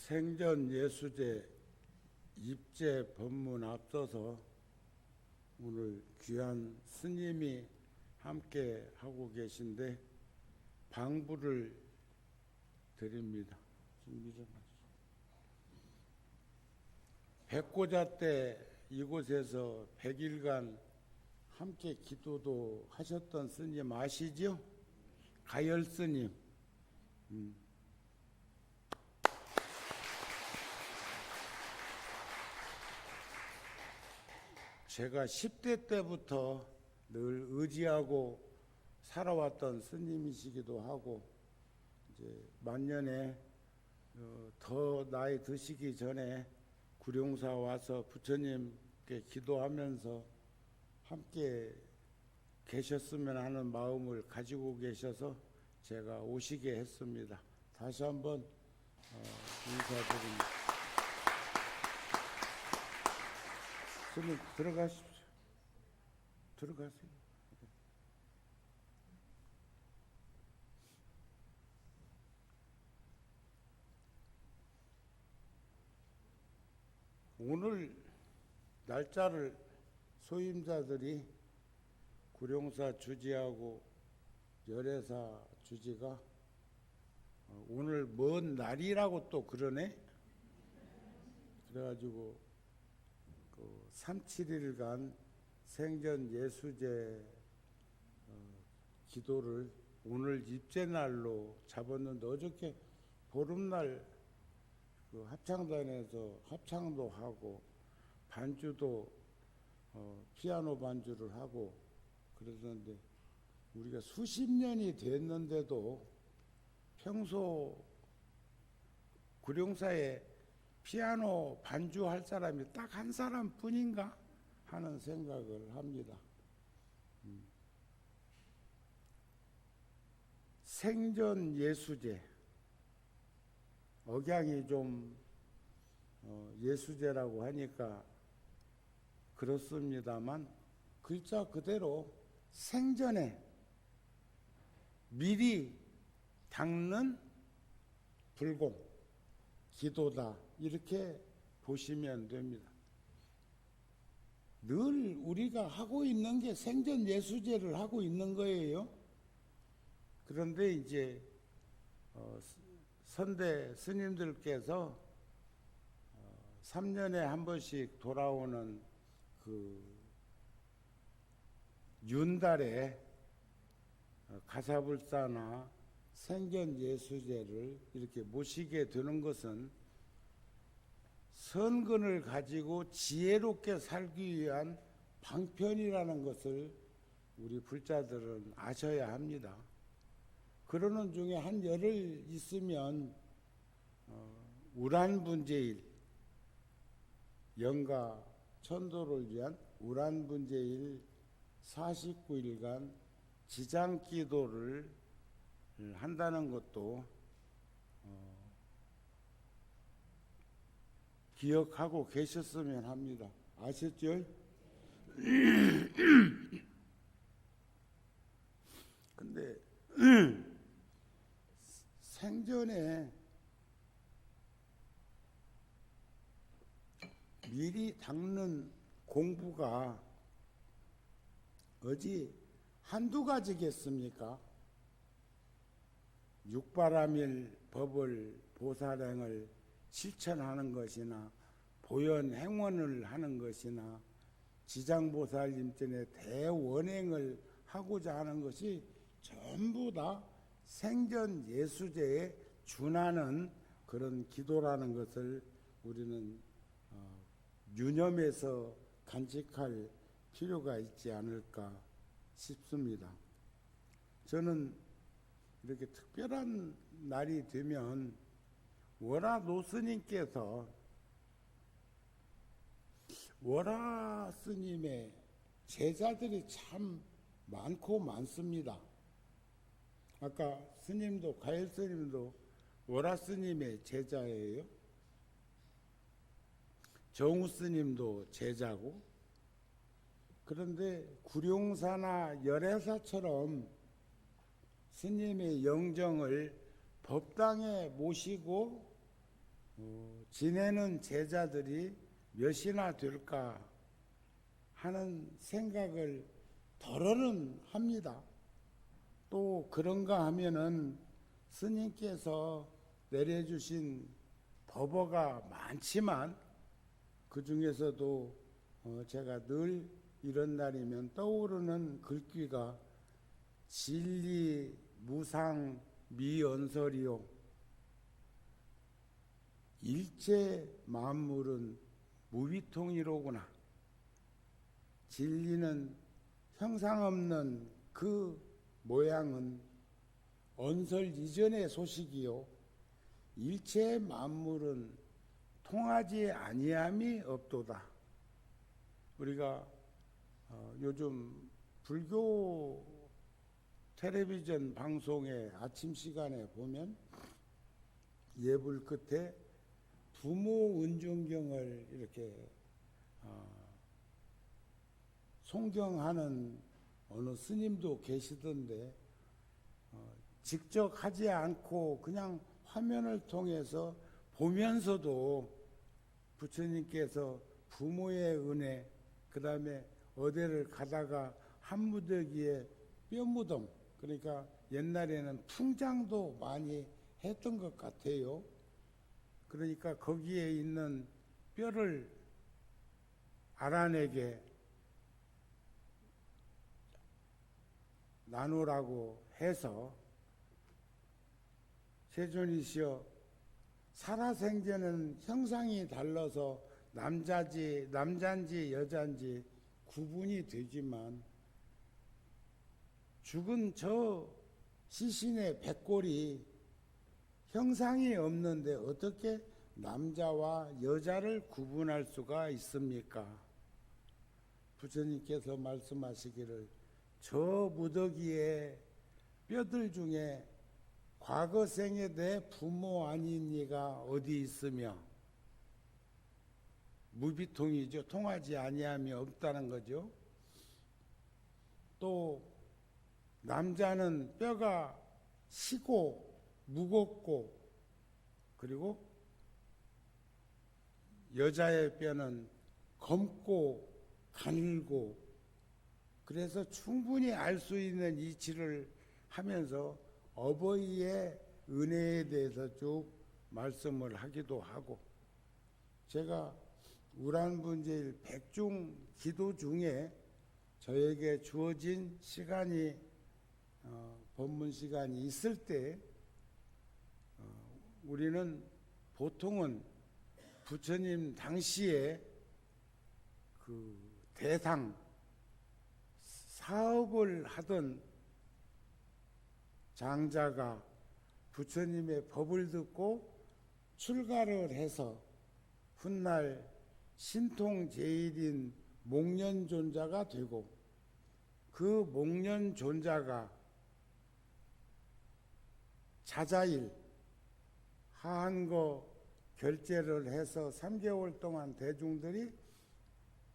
생전 예수제 입제 법문 앞서서 오늘 귀한 스님이 함께 하고 계신데 방부를 드립니다. 준비 좀 하시죠. 백고자 때 이곳에서 100일간 함께 기도도 하셨던 스님 아시죠? 가열 스님. 제가 10대 때부터 늘 의지하고 살아왔던 스님이시기도 하고, 이제 만년에 더 나이 드시기 전에 구룡사 와서 부처님께 기도하면서 함께 계셨으면 하는 마음을 가지고 계셔서 제가 오시게 했습니다. 다시 한번 인사드립니다. 스님 들어가십시오. 들어가세요. 오늘 날짜를 소임자들이 구룡사 주지하고 열애사 주지가 오늘 먼 날이라고 또 그러네. 그래가지고 3, 7일간 생전 예수제 기도를 오늘 입제날로 잡았는데 어저께 보름날 합창단에서 합창도 하고 반주도 피아노 반주를 하고 그러는데 우리가 수십 년이 됐는데도 평소 구룡사에 피아노 반주할 사람이 딱 한 사람뿐인가 하는 생각을 합니다. 생전 예수제 억양이 좀 예수제라고 하니까 그렇습니다만 글자 그대로 생전에 미리 닦는 불공 기도다 이렇게 보시면 됩니다. 늘 우리가 하고 있는 게 생전 예수제를 하고 있는 거예요. 그런데 이제 선대 스님들께서 3년에 한 번씩 돌아오는 그 윤달에 가사불사나 생전 예수제를 이렇게 모시게 되는 것은 선근을 가지고 지혜롭게 살기 위한 방편이라는 것을 우리 불자들은 아셔야 합니다. 그러는 중에 한 열흘 있으면 우란분제일 영가 천도를 위한 우란분제일 49일간 지장기도를 한다는 것도 기억하고 계셨으면 합니다. 아셨죠? 근데 생전에 미리 닦는 공부가 어디 한두 가지겠습니까? 육바라밀 법을 보살행을 실천하는 것이나 보현행원을 하는 것이나 지장보살님전에 대원행을 하고자 하는 것이 전부 다 생전 예수제에 준하는 그런 기도라는 것을 우리는 유념해서 간직할 필요가 있지 않을까 싶습니다. 저는 이렇게 특별한 날이 되면 월화 노스님께서 월화 스님의 제자들이 참 많고 많습니다. 아까 스님도 가열 스님도 월화 스님의 제자예요. 정우 스님도 제자고. 그런데 구룡사나 열애사처럼 스님의 영정을 법당에 모시고 지내는 제자들이 몇이나 될까 하는 생각을 덜어는 합니다. 또 그런가 하면은 스님께서 내려주신 법어가 많지만 그 중에서도 제가 늘 이런 날이면 떠오르는 글귀가 진리 무상 미언설이요 일체 만물은 무비통이로구나. 진리는 형상 없는 그 모양은 언설 이전의 소식이요 일체 만물은 통하지 아니함이 없도다. 우리가 요즘 불교 텔레비전 방송의 아침 시간에 보면 예불 끝에 부모 은중경을 이렇게 송경하는 어느 스님도 계시던데 직접 하지 않고 그냥 화면을 통해서 보면서도 부처님께서 부모의 은혜, 그 다음에 어디를 가다가 한무더기에 뼈무덤, 그러니까 옛날에는 풍장도 많이 했던 것 같아요. 그러니까 거기에 있는 뼈를 알아내게 나누라고 해서 세존이시여 살아생전은 형상이 달라서 남잔지 여잔지 구분이 되지만 죽은 저 시신의 백골이 형상이 없는데 어떻게 남자와 여자를 구분할 수가 있습니까? 부처님께서 말씀하시기를 저 무더기에 뼈들 중에 과거 생에 내 부모 아닌 이가 어디 있으며 무비통이죠. 통하지 아니함이 없다는 거죠. 또 남자는 뼈가 시고 무겁고 그리고 여자의 뼈는 검고 가늘고 그래서 충분히 알 수 있는 이치를 하면서 어버이의 은혜에 대해서 쭉 말씀을 하기도 하고 제가 우란분제일 백중 기도 중에 저에게 주어진 시간이 법문 시간이 있을 때 우리는 보통은 부처님 당시에 그 대상 사업을 하던 장자가 부처님의 법을 듣고 출가를 해서 훗날 신통제일인 목련존자가 되고 그 목련존자가 자자일 하한거 결제를 해서 3개월 동안 대중들이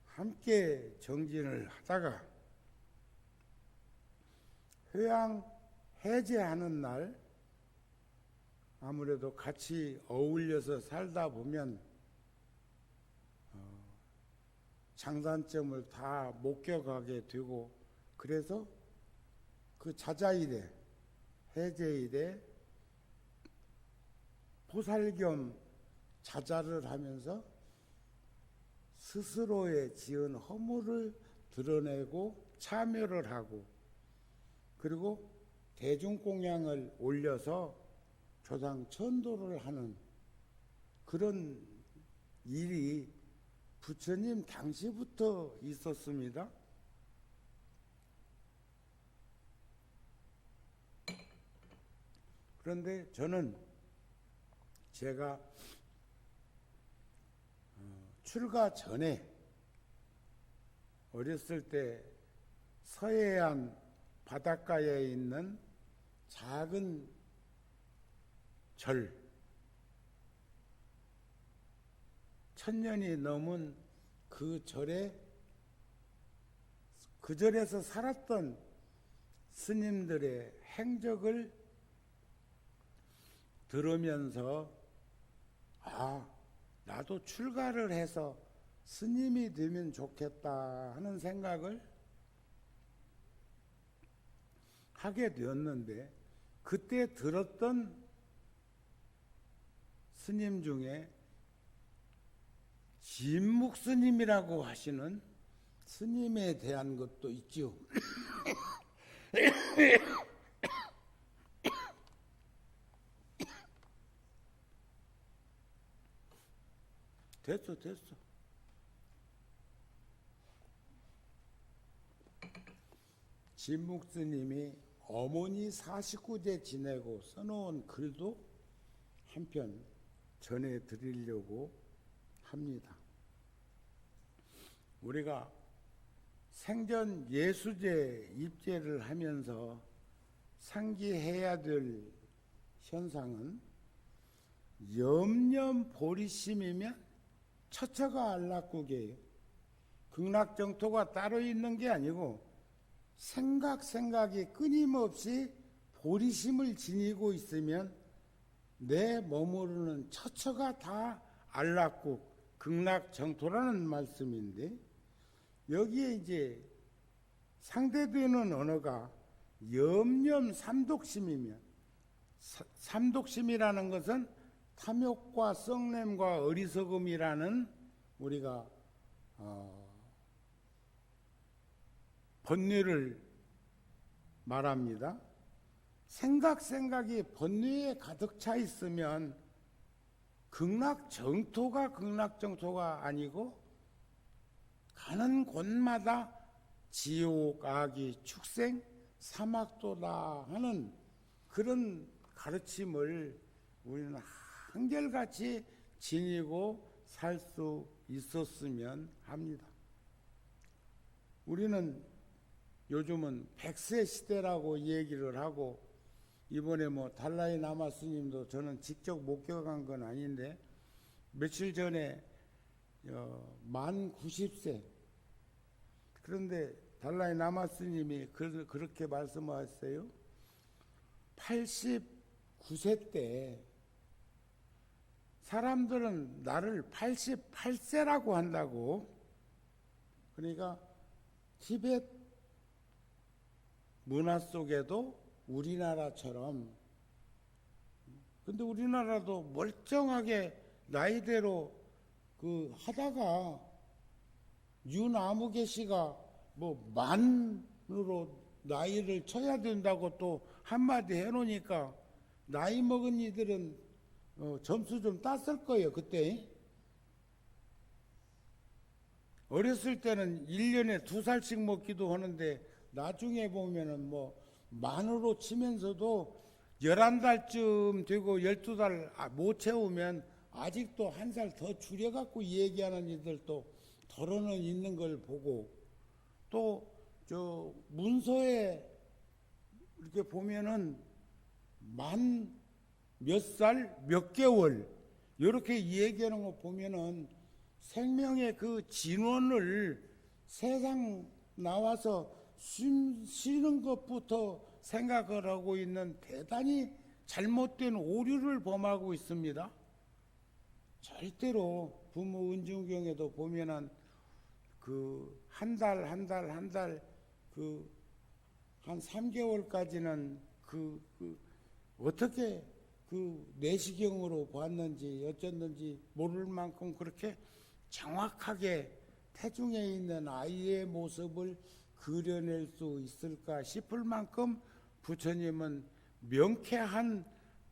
함께 정진을 하다가 회양 해제하는 날 아무래도 같이 어울려서 살다 보면 장단점을 다 목격하게 되고 그래서 그 자자일에 해제일에 보살겸 자자를 하면서 스스로의 지은 허물을 드러내고 참여를 하고 그리고 대중공양을 올려서 조상 천도를 하는 그런 일이 부처님 당시부터 있었습니다. 그런데 저는 제가 출가 전에 어렸을 때 서해안 바닷가에 있는 작은 절, 1000년이 넘은 그 절에 그 절에서 살았던 스님들의 행적을 들으면서 나도 출가를 해서 스님이 되면 좋겠다 하는 생각을 하게 되었는데, 그때 들었던 스님 중에 진묵 스님이라고 하시는 스님에 대한 것도 있죠. 됐어. 진묵 스님이 어머니 49제 지내고 써놓은 글도 한편 전해드리려고 합니다. 우리가 생전 예수제 입제를 하면서 상기해야 될 현상은 염념보리심이면 처처가 안락국이에요. 극락정토가 따로 있는 게 아니고 생각이 끊임없이 보리심을 지니고 있으면 내 머무르는 처처가 다 안락국, 극락정토라는 말씀인데, 여기에 이제 상대되는 언어가 염념삼독심이면, 삼독심이라는 것은 탐욕과 썩냄과 어리석음이라는 우리가 번뇌를 말합니다. 생각이 번뇌에 가득 차 있으면 극락정토가 아니고 가는 곳마다 지옥, 악이, 축생, 사막도다 하는 그런 가르침을 우리는 한결같이 지니고 살 수 있었으면 합니다. 우리는 요즘은 100세 시대라고 얘기를 하고, 이번에 달라이 라마 스님도 저는 직접 목격한 건 아닌데 며칠 전에 만 90세, 그런데 달라이 라마 스님이 그렇게 말씀하셨어요. 89세 때 사람들은 나를 88세라고 한다고. 그러니까 티베트 문화 속에도 우리나라처럼, 근데 우리나라도 멀쩡하게 나이대로 하다가 윤아무개 씨가 만으로 나이를 쳐야 된다고 또 한마디 해놓으니까 나이 먹은 이들은 점수 좀 땄을 거예요. 그때 어렸을 때는 1년에 2살씩 먹기도 하는데 나중에 보면은 만으로 치면서도 11달쯤 되고 12달 못 채우면 아직도 1살 더 줄여갖고 얘기하는 이들도 더러는 있는 걸 보고, 또 문서에 이렇게 보면은 만 몇 살, 몇 개월 이렇게 얘기하는 거 보면은 생명의 그 진원을 세상 나와서 쉬는 것부터 생각을 하고 있는 대단히 잘못된 오류를 범하고 있습니다. 절대로 부모 은중경에도 보면은 한 달 한 3개월까지는 어떻게 내시경으로 봤는지 어쨌는지 모를 만큼 그렇게 정확하게 태중에 있는 아이의 모습을 그려낼 수 있을까 싶을 만큼 부처님은 명쾌한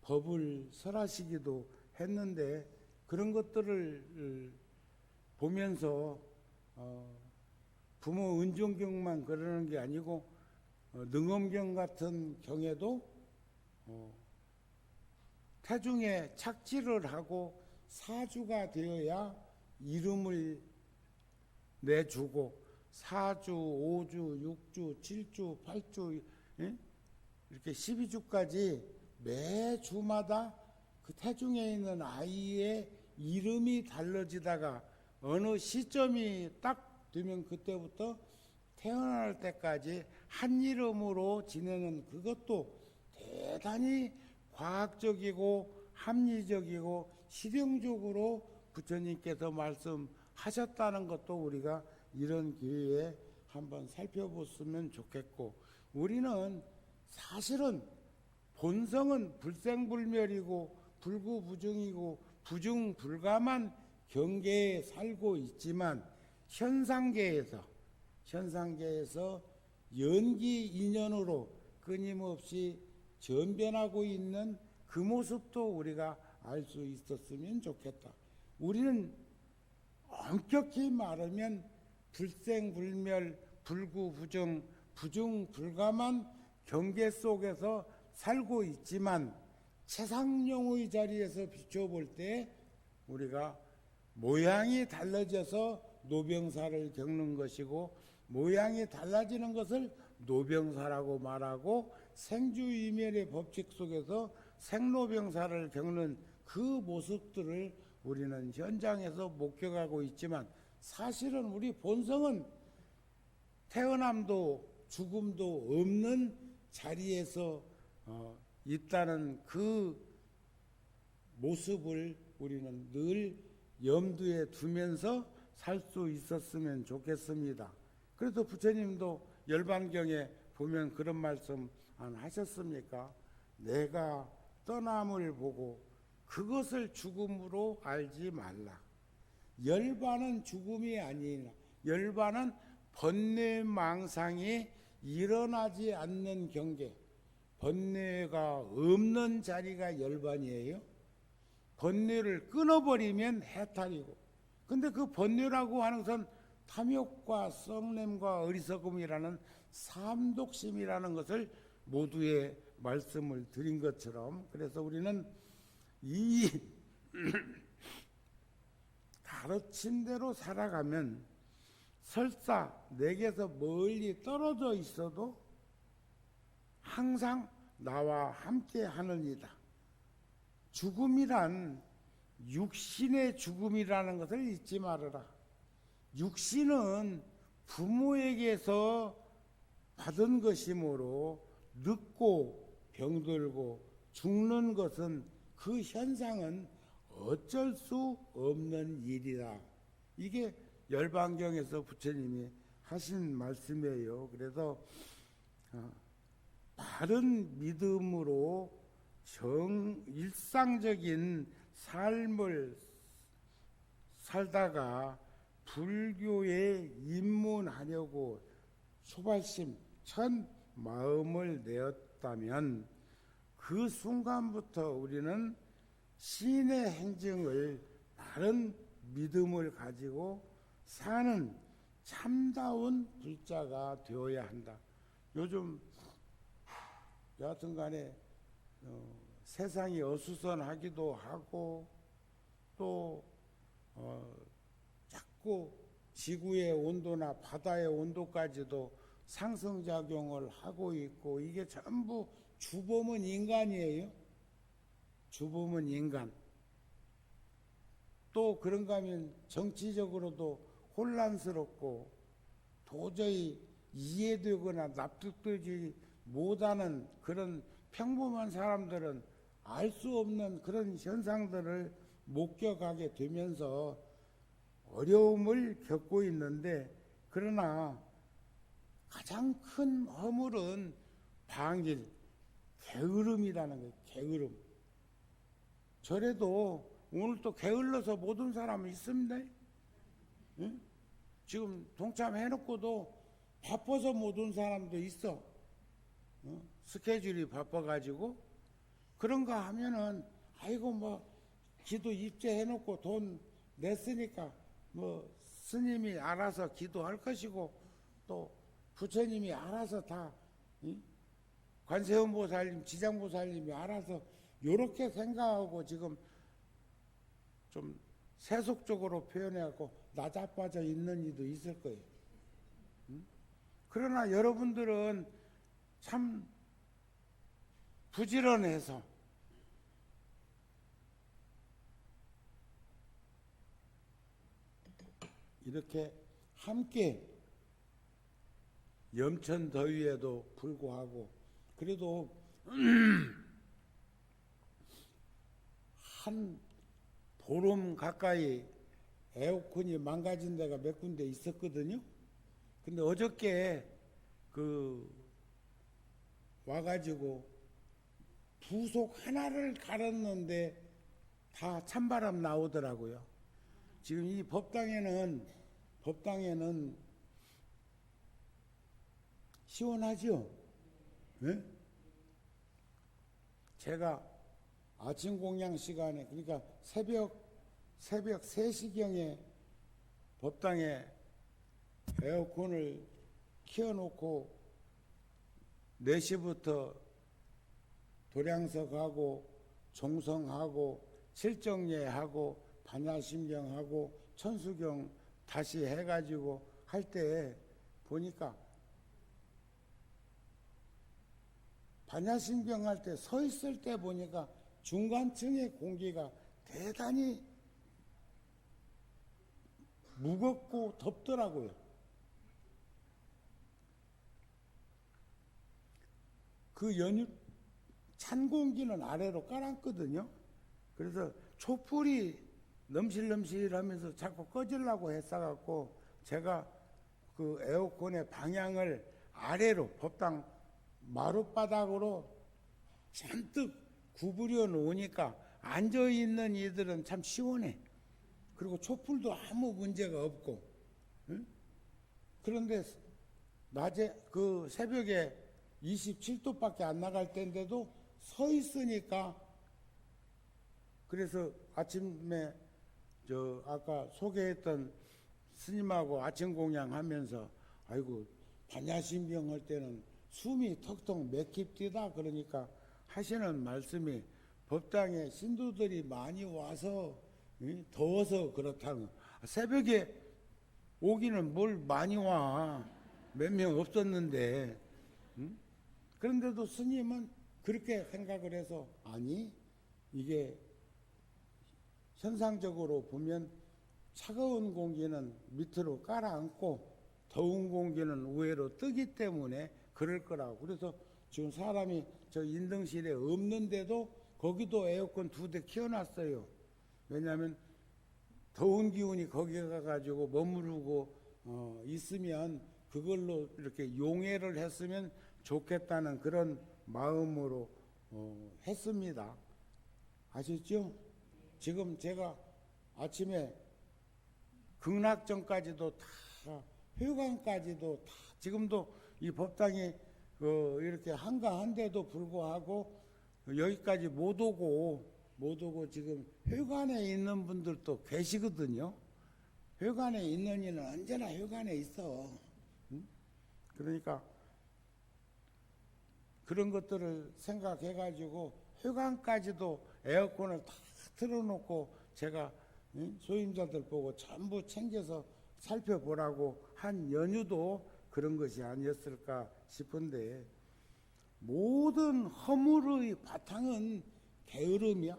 법을 설하시기도 했는데, 그런 것들을 보면서 부모 은종경만 그러는 게 아니고 능엄경 같은 경에도 태중에 착지를 하고 사주가 되어야 이름을 내주고 4주, 5주, 6주, 7주, 8주 이렇게 12주까지 매 주마다 그 태중에 있는 아이의 이름이 달라지다가 어느 시점이 딱 되면 그때부터 태어날 때까지 한 이름으로 지내는 그것도 대단히 과학적이고 합리적이고 실용적으로 부처님께서 말씀하셨다는 것도 우리가 이런 기회에 한번 살펴봤으면 좋겠고, 우리는 사실은 본성은 불생불멸이고 불구부정이고 부중불감한 경계에 살고 있지만 현상계에서 연기 인연으로 끊임없이 전변하고 있는 그 모습도 우리가 알 수 있었으면 좋겠다. 우리는 엄격히 말하면 불생불멸, 불구부정, 부중불감한 경계 속에서 살고 있지만 최상용의 자리에서 비춰볼 때 우리가 모양이 달라져서 노병사를 겪는 것이고, 모양이 달라지는 것을 노병사라고 말하고, 생주이멸의 법칙 속에서 생로병사를 겪는 그 모습들을 우리는 현장에서 목격하고 있지만, 사실은 우리 본성은 태어남도 죽음도 없는 자리에서 있다는 그 모습을 우리는 늘 염두에 두면서 살 수 있었으면 좋겠습니다. 그래서 부처님도 열반경에 보면 그런 말씀 안 하셨습니까? 내가 떠남을 보고 그것을 죽음으로 알지 말라. 열반은 죽음이 아니라 열반은 번뇌망상이 일어나지 않는 경계, 번뇌가 없는 자리가 열반이에요. 번뇌를 끊어버리면 해탈이고, 근데 그 번뇌라고 하는 것은 탐욕과 썩냄과 어리석음이라는 삼독심이라는 것을 모두의 말씀을 드린 것처럼, 그래서 우리는 이 가르침대로 살아가면 설사 내게서 멀리 떨어져 있어도 항상 나와 함께 하느니라. 죽음이란 육신의 죽음이라는 것을 잊지 말아라. 육신은 부모에게서 받은 것이므로 늙고 병들고 죽는 것은, 그 현상은 어쩔 수 없는 일이다. 이게 열반경에서 부처님이 하신 말씀이에요. 그래서 바른 믿음으로 일상적인 삶을 살다가 불교에 입문하려고 소발심, 첫 마음을 내었다면 그 순간부터 우리는 신의 행정을 바른 믿음을 가지고 사는 참다운 불자가 되어야 한다. 요즘 여하튼 간에 세상이 어수선하기도 하고, 또 자꾸 지구의 온도나 바다의 온도까지도 상승작용을 하고 있고, 이게 전부 주범은 인간이에요. 주범은 인간. 또 그런가 하면 정치적으로도 혼란스럽고 도저히 이해되거나 납득되지 못하는 그런 평범한 사람들은 알 수 없는 그런 현상들을 목격하게 되면서 어려움을 겪고 있는데, 그러나 가장 큰 허물은 방일, 게으름이라는 거예요. 게으름. 저래도 오늘 또 게을러서 못 온 사람은 있습니다. 응? 지금 동참해놓고도 바빠서 못 온 사람도 있어. 스케줄이 바빠가지고. 그런가 하면은 아이고 뭐 기도 입제해놓고 돈 냈으니까 뭐 스님이 알아서 기도할 것이고, 또 부처님이 알아서 다 관세음보살님, 지장보살님이 알아서 요렇게 생각하고 지금 좀 세속적으로 표현해갖고 나자빠져 있는 이도 있을 거예요. 그러나 여러분들은 참 부지런해서 이렇게 함께 염천 더위에도 불구하고 그래도 한 보름 가까이 에어컨이 망가진 데가 몇 군데 있었거든요. 근데 어저께 와가지고 부속 하나를 갈았는데 다 찬바람 나오더라고요. 지금 이 법당에는 시원하죠? 네? 제가 아침 공양 시간에, 그러니까 새벽 3시경에 법당에 에어컨을 켜놓고 4시부터 도량서 가고 종성하고 칠정예하고 반야심경하고 천수경 다시 해가지고 할 때 보니까 반야심경 할 때 서 있을 때 보니까 중간층의 공기가 대단히 무겁고 덥더라고요. 그 연유 찬 공기는 아래로 깔았거든요. 그래서 촛불이 넘실넘실하면서 자꾸 꺼지려고 했어갖고 제가 그 에어컨의 방향을 아래로 법당 마룻바닥으로 잔뜩 구부려 놓으니까 앉아있는 이들은 참 시원해. 그리고 촛불도 아무 문제가 없고. 응? 그런데 낮에 새벽에 27도밖에 안 나갈 때인데도 서 있으니까, 그래서 아침에 아까 소개했던 스님하고 아침 공양하면서 아이고 반야심경 할 때는 숨이 턱턱 맥힙디다 그러니까 하시는 말씀이 법당에 신도들이 많이 와서 더워서 그렇다는, 새벽에 오기는 뭘 많이 와, 몇 명 없었는데. 그런데도 스님은 그렇게 생각을 해서 아니, 이게 현상적으로 보면 차가운 공기는 밑으로 깔아앉고 더운 공기는 위로 뜨기 때문에 그럴 거라고. 그래서 지금 사람이 저 인등실에 없는데도 거기도 에어컨 2대 키워놨어요. 왜냐하면 더운 기운이 거기 가가지고 머무르고 있으면 그걸로 이렇게 용해를 했으면 좋겠다는 그런 마음으로 했습니다. 아셨죠? 지금 제가 아침에 극락전까지도 다, 회관까지도 다, 지금도 이 법당이 이렇게 한가한데도 불구하고 여기까지 못 오고 지금 회관에 있는 분들도 계시거든요. 회관에 있는 이는 언제나 회관에 있어. 응? 그러니까 그런 것들을 생각해가지고 회관까지도 에어컨을 다 틀어놓고 제가 소임자들 보고 전부 챙겨서 살펴보라고 한 연유도 그런 것이 아니었을까 싶은데, 모든 허물의 바탕은 게으름이야.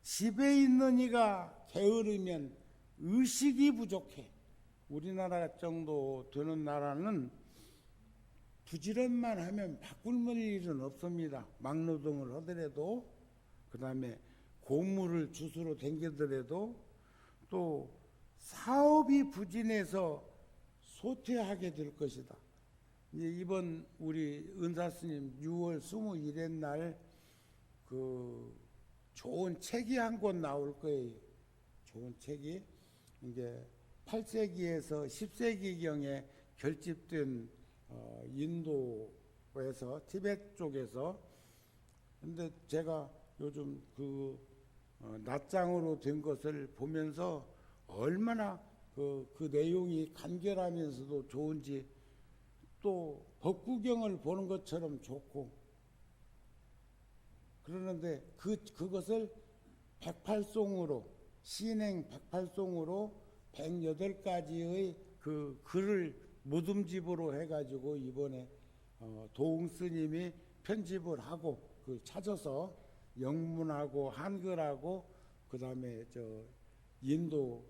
집에 있는 이가 게으르면 의식이 부족해. 우리나라 정도 되는 나라는 부지런만 하면 바꿀 일은 없습니다. 막노동을 하더라도, 그 다음에 고물을 주스로 댕기더라도, 또 사업이 부진해서 소퇴하게 될 것이다. 이제 이번 우리 은사스님 6월 21일 날 좋은 책이 한 권 나올 거예요. 좋은 책이 이제 8세기에서 10세기경에 결집된 인도에서 티베트 쪽에서, 근데 제가 요즘 낱장으로 된 것을 보면서 얼마나 그 내용이 간결하면서도 좋은지, 또 법구경을 보는 것처럼 좋고, 그러는데 그것을 108송으로, 신행 108송으로 108가지의 그 글을 모듬집으로 해가지고 이번에 도웅 스님이 편집을 하고 찾아서 영문하고 한글하고 그 다음에 인도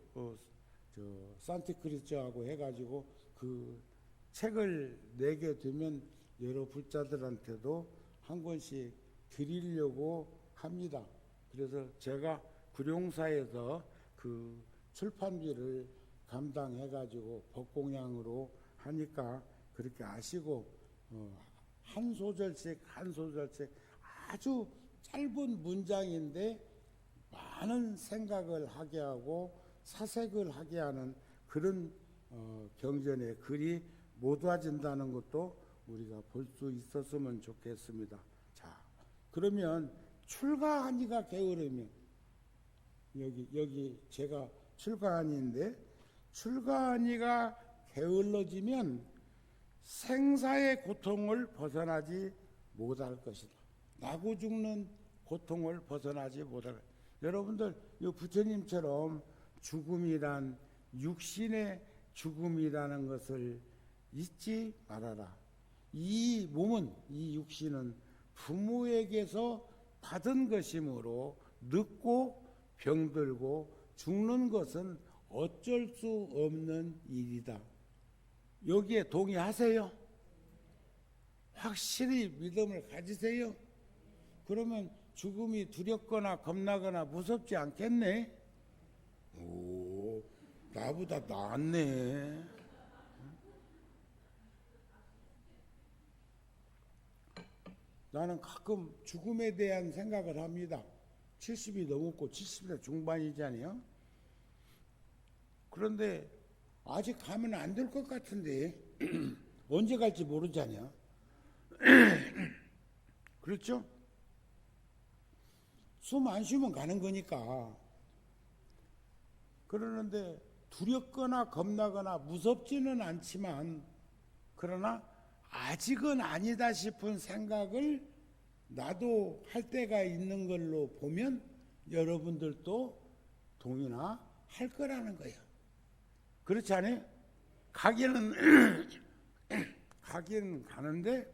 산티크리스하고 해가지고 그 책을 내게 되면 여러 불자들한테도 한 권씩 드리려고 합니다. 그래서 제가 구룡사에서 그 출판비를 감당해가지고 법공양으로 하니까 그렇게 아시고 한 소절씩 한 소절씩 아주 짧은 문장인데 많은 생각을 하게 하고 사색을 하게 하는 그런 경전의 글이 모아진다는 것도 우리가 볼 수 있었으면 좋겠습니다. 자, 그러면 출가하니가 게으르면 여기 제가 출가하니인데 출가하니가 게을러지면 생사의 고통을 벗어나지 못할 것이다. 나고 죽는 고통을 벗어나지 못할 것이다. 여러분들 이 부처님처럼 죽음이란 육신의 죽음이라는 것을 잊지 말아라. 이 몸은 이 육신은 부모에게서 받은 것이므로 늙고 병들고 죽는 것은 어쩔 수 없는 일이다. 여기에 동의하세요? 확실히 믿음을 가지세요? 그러면 죽음이 두렵거나 겁나거나 무섭지 않겠네? 오, 나보다 낫네. 나는 가끔 죽음에 대한 생각을 합니다. 70이 넘었고 70대 중반이잖아요. 그런데 아직 가면 안 될 것 같은데 언제 갈지 모르잖아요. 그렇죠? 숨 안 쉬면 가는 거니까. 그러는데 두렵거나 겁나거나 무섭지는 않지만 그러나 아직은 아니다 싶은 생각을 나도 할 때가 있는 걸로 보면 여러분들도 동의나 할 거라는 거예요. 그렇지 않아요? 가기는 가는데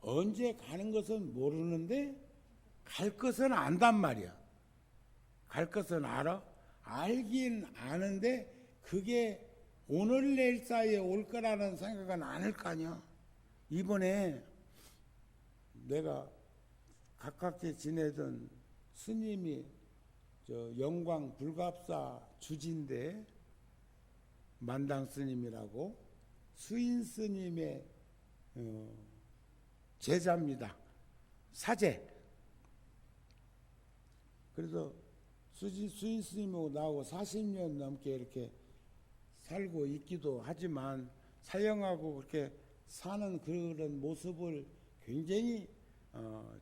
언제 가는 것은 모르는데 갈 것은 안단 말이야. 갈 것은 알아. 알긴 아는데 그게 오늘 내일 사이에 올 거라는 생각은 안 할 거 아니야. 이번에 내가 가깝게 지내던 스님이 저 영광 불갑사 주진대 만당 스님이라고 수인 스님의 제자입니다. 사제. 그래서 수인 스님하고 나하고 40년 넘게 이렇게 살고 있기도 하지만 사형하고 그렇게 사는 그런 모습을 굉장히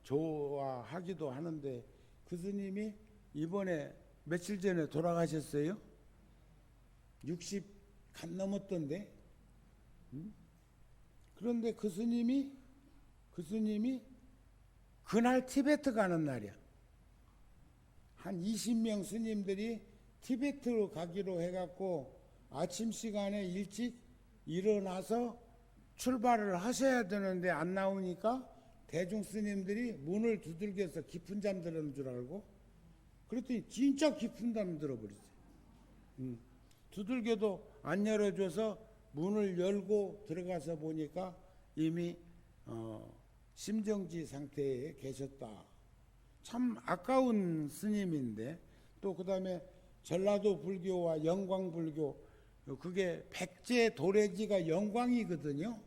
좋아하기도 하는데 그 스님이 이번에 며칠 전에 돌아가셨어요. 60 간 넘었던데. 그런데 그 스님이 그날 티베트 가는 날이야. 한 20명 스님들이 티베트로 가기로 해갖고 아침 시간에 일찍 일어나서 출발을 하셔야 되는데 안 나오니까 대중 스님들이 문을 두들겨서 깊은 잠 들은 줄 알고 그랬더니 진짜 깊은 잠 들어버렸어요. 두들겨도 안 열어줘서 문을 열고 들어가서 보니까 이미 심정지 상태에 계셨다. 참 아까운 스님인데 또 그 다음에 전라도 불교와 영광 불교 그게 백제 도래지가 영광이거든요.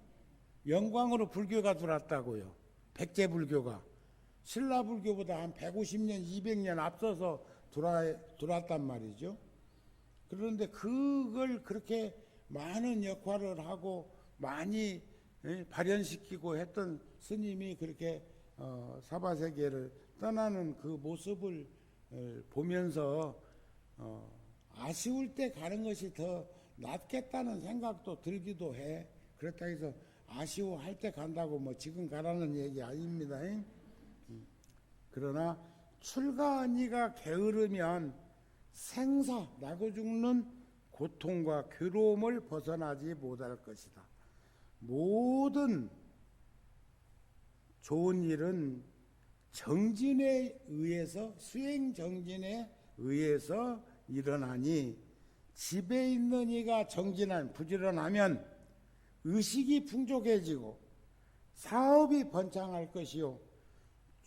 영광으로 불교가 들어왔다고요. 백제 불교가 신라 불교보다 한 150년 200년 앞서서 들어왔단 말이죠. 그런데 그걸 그렇게 많은 역할을 하고 많이 발현시키고 했던 스님이 그렇게 사바세계를 떠나는 그 모습을 보면서 아쉬울 때 가는 것이 더 낫겠다는 생각도 들기도 해. 그렇다 해서 아쉬워할 때 간다고 뭐 지금 가라는 얘기 아닙니다. 그러나 출가하니가 게으르면 생사, 나고 죽는 고통과 괴로움을 벗어나지 못할 것이다. 모든 좋은 일은 정진에 의해서, 수행 정진에 의해서 일어나니 집에 있는 이가 부지런하면 의식이 풍족해지고 사업이 번창할 것이요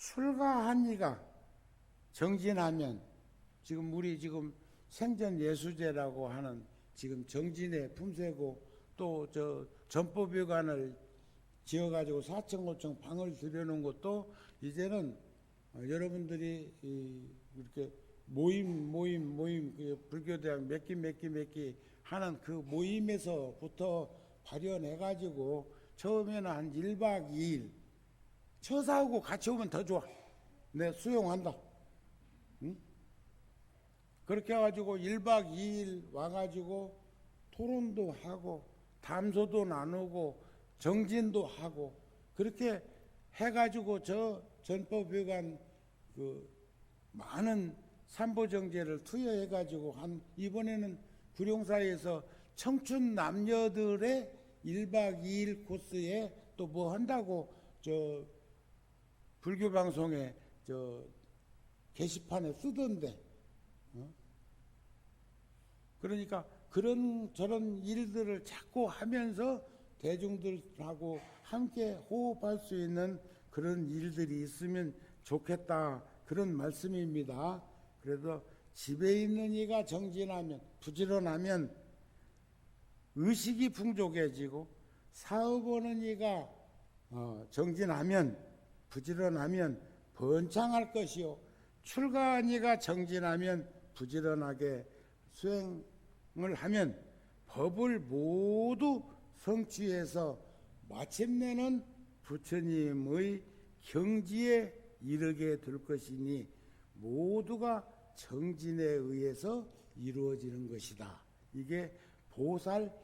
출가한 이가 정진하면, 지금 우리 지금 생전 예수제라고 하는 지금 정진에 품새고 또 저 전법회관을 지어가지고 4층 5층 방을 들여놓은 것도 이제는 여러분들이 이렇게 모임 그 불교대학 몇 기 하는 그 모임에서부터 발현해가지고 처음에는 한 1박 2일 처사하고 같이 오면 더 좋아. 내 수용한다. 응? 그렇게 해가지고 1박 2일 와가지고 토론도 하고 담소도 나누고 정진도 하고 그렇게 해가지고 저 전법회관 그 많은 삼보정제를 투여해가지고 한 이번에는 구룡사에서 청춘 남녀들의 1박 2일 코스에 또 뭐 한다고 저 불교 방송에 저 게시판에 쓰던데. 그러니까 그런 저런 일들을 자꾸 하면서 대중들하고 함께 호흡할 수 있는 그런 일들이 있으면 좋겠다, 그런 말씀입니다. 그래서 집에 있는 이가 정진하면, 부지런하면 의식이 풍족해지고, 사업하는 이가 정진하면, 부지런하면 번창할 것이요, 출가한 이가 정진하면 부지런하게 수행을 하면 법을 모두 성취해서 마침내는 부처님의 경지에 이르게 될 것이니 모두가 정진에 의해서 이루어지는 것이다. 이게 보살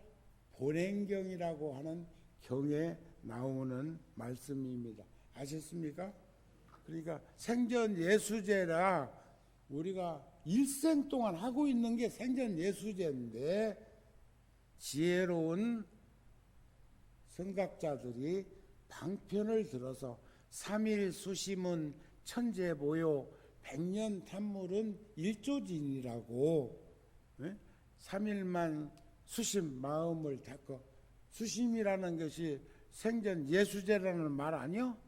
본행경이라고 하는 경에 나오는 말씀입니다. 아셨습니까? 그러니까 생전 예수제라 우리가 일생 동안 하고 있는 게 생전 예수제인데, 지혜로운 성각자들이 방편을 들어서 3일 수심은 천재보요, 100년 탐물은 일조진이라고, 3일만 수심 마음을 닦고, 수심이라는 것이 생전 예수제라는 말 아니요?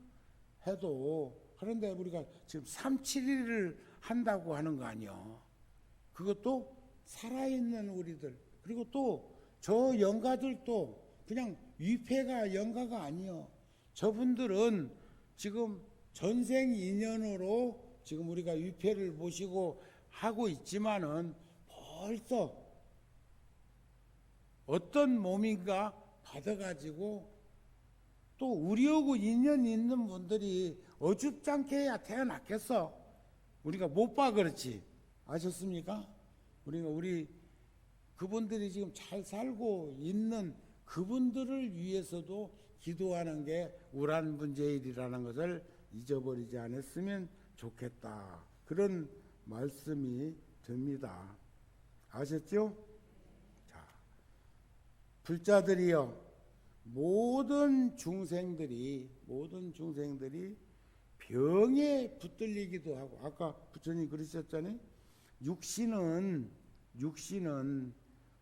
해도, 그런데 우리가 지금 3, 7일을 한다고 하는 거 아니요? 그것도 살아있는 우리들, 그리고 또 저 영가들도 그냥 위패가 영가가 아니요. 저분들은 지금 전생 인연으로 지금 우리가 위패를 모시고 하고 있지만은 벌써 어떤 몸인가 받아가지고 또 우리하고 인연 있는 분들이 어줍잖게야 태어났겠어. 우리가 못 봐 그렇지. 아셨습니까? 우리 그분들이 지금 잘 살고 있는 그분들을 위해서도 기도하는 게 우란분제일이라는 것을 잊어버리지 않았으면 좋겠다. 그런 말씀이 됩니다. 아셨죠? 자, 불자들이여, 모든 중생들이 병에 붙들리기도 하고, 아까 부처님 그러셨잖아요. 육신은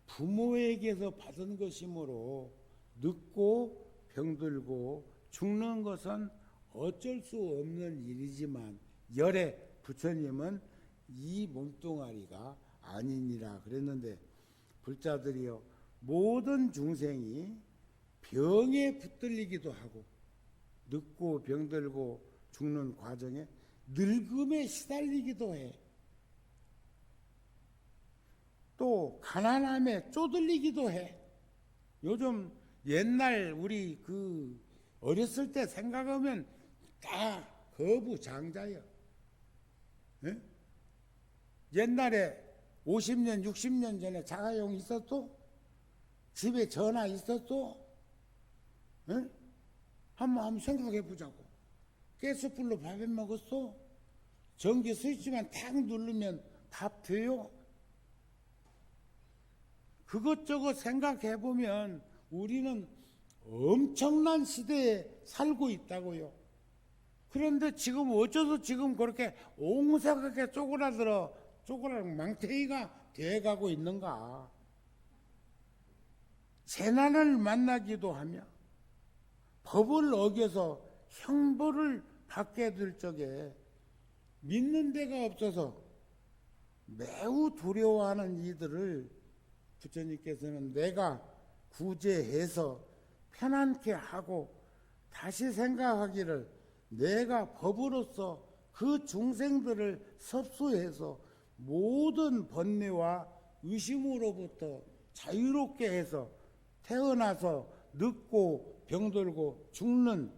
부모에게서 받은 것이므로 늙고 병들고 죽는 것은 어쩔 수 없는 일이지만 열에 부처님은 이 몸뚱아리가 아니니라 그랬는데, 불자들이여, 모든 중생이 병에 붙들리기도 하고 늙고 병들고 죽는 과정에 늙음에 시달리기도 해. 또 가난함에 쪼들리기도 해. 요즘 옛날 우리 그 어렸을 때 생각하면 다 거부장자예요. 예? 옛날에 50년 60년 전에 자가용 있었어? 집에 전화 있었어? 예? 한번 생각해 보자고. 가스불로 밥해 먹었어? 전기 스위치만 탁 누르면 밥 돼요? 그것저것 생각해 보면 우리는 엄청난 시대에 살고 있다고요. 그런데 지금 어쩌서 지금 그렇게 옹색하게 쪼그라든 망태이가 돼가고 있는가? 재난을 만나기도 하며 법을 어겨서 형벌을 받게 될 적에 믿는 데가 없어서 매우 두려워하는 이들을 부처님께서는 내가 구제해서 편안케 하고 다시 생각하기를 내가 법으로서 그 중생들을 섭수해서 모든 번뇌와 의심으로부터 자유롭게 해서 태어나서 늙고 병들고 죽는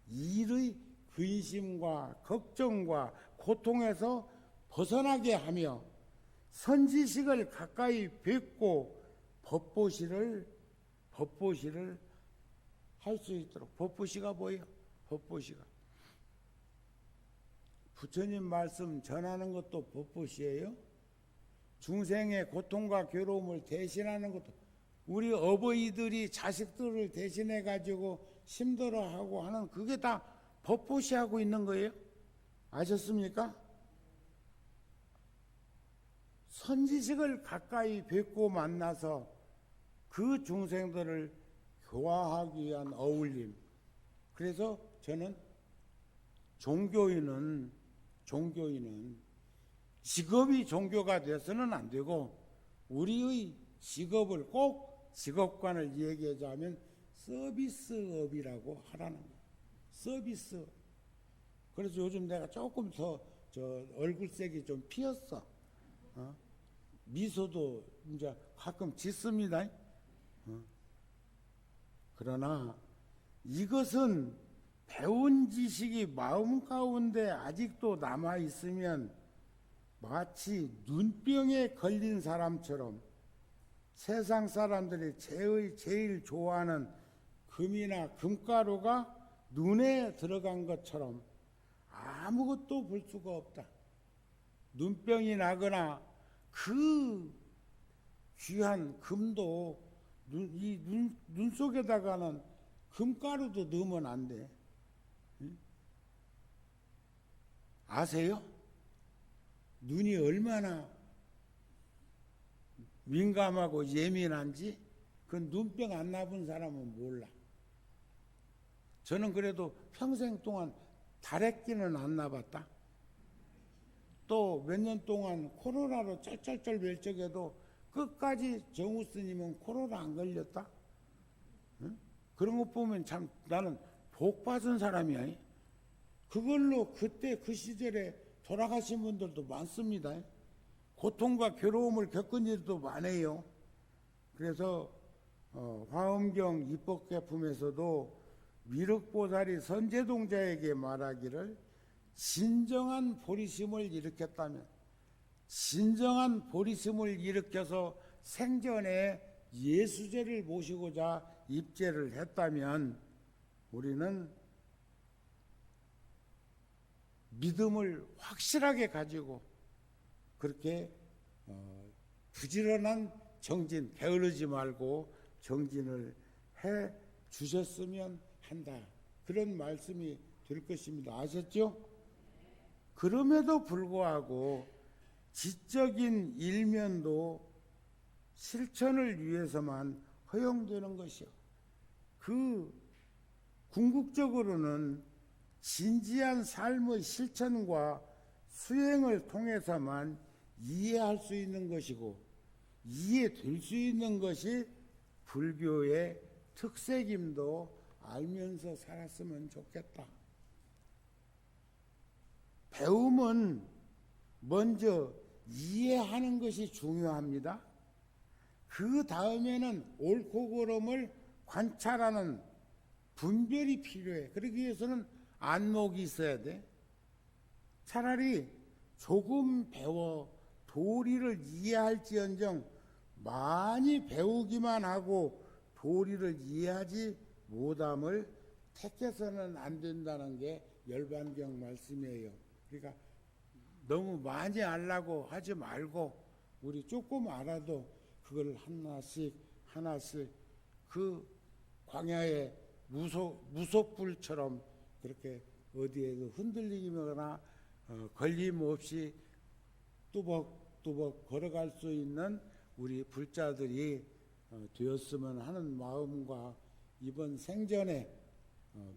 일의 근심과 걱정과 고통에서 벗어나게 하며 선지식을 가까이 뵙고 법보시를 할 수 있도록. 법보시가 뭐예요? 법보시가 부처님 말씀 전하는 것도 법보시예요. 중생의 고통과 괴로움을 대신하는 것도, 우리 어버이들이 자식들을 대신해 가지고 힘들어하고 하는 그게 다 법보시하고 있는 거예요. 아셨습니까? 선지식을 가까이 뵙고 만나서 그 중생들을 교화하기 위한 어울림. 그래서 저는 종교인은 직업이 종교가 돼서는 안 되고, 우리의 직업을 꼭 직업관을 얘기하자면 서비스업이라고 하라는 거예요. 서비스. 그래서 요즘 내가 조금 더 얼굴색이 좀 피었어. 미소도 이제 가끔 짓습니다. 그러나 이것은 배운 지식이 마음 가운데 아직도 남아 있으면 마치 눈병에 걸린 사람처럼 세상 사람들이 제일 좋아하는 금이나 금가루가 눈에 들어간 것처럼 아무것도 볼 수가 없다. 눈병이 나거나 그 귀한 금도 눈 속에다가는 금가루도 넣으면 안 돼. 아세요? 눈이 얼마나 민감하고 예민한지 그 눈병 안 나본 사람은 몰라. 저는 그래도 평생 동안 다래끼는 안 나봤다. 또 몇 년 동안 코로나로 쩔쩔쩔 멜 적에도 끝까지 정우 스님은 코로나 안 걸렸다. 응? 그런 거 보면 참 나는 복 받은 사람이야. 그걸로 그때 그 시절에 돌아가신 분들도 많습니다. 고통과 괴로움을 겪은 일도 많아요. 그래서 화엄경 입법계품에서도 미륵보살이 선제동자에게 말하기를 진정한 보리심을 일으켰다면, 진정한 보리심을 일으켜서 생전에 예수제를 모시고자 입제를 했다면 우리는 믿음을 확실하게 가지고 그렇게 부지런한 정진, 게으르지 말고 정진을 해 주셨으면 한다. 그런 말씀이 될 것입니다. 아셨죠? 그럼에도 불구하고 지적인 일면도 실천을 위해서만 허용되는 것이요. 그 궁극적으로는 진지한 삶의 실천과 수행을 통해서만 이해할 수 있는 것이고 이해될 수 있는 것이 불교의 특색임도 알면서 살았으면 좋겠다. 배움은 먼저 이해하는 것이 중요합니다. 그 다음에는 옳고 그름을 관찰하는 분별이 필요해. 그러기 위해서는 안목이 있어야 돼. 차라리 조금 배워 도리를 이해할지언정 많이 배우기만 하고 도리를 이해하지 못함을 택해서는 안 된다는 게 열반경 말씀이에요. 그러니까 너무 많이 알라고 하지 말고 우리 조금 알아도 그걸 하나씩 그 광야의 무속불처럼 그렇게 어디에도 흔들리거나 걸림없이 뚜벅뚜벅 걸어갈 수 있는 우리 불자들이 되었으면 하는 마음과 이번 생전에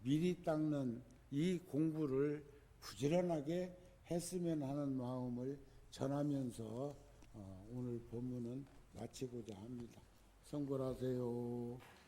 미리 닦는 이 공부를 부지런하게 했으면 하는 마음을 전하면서 오늘 본문은 마치고자 합니다. 성불하세요.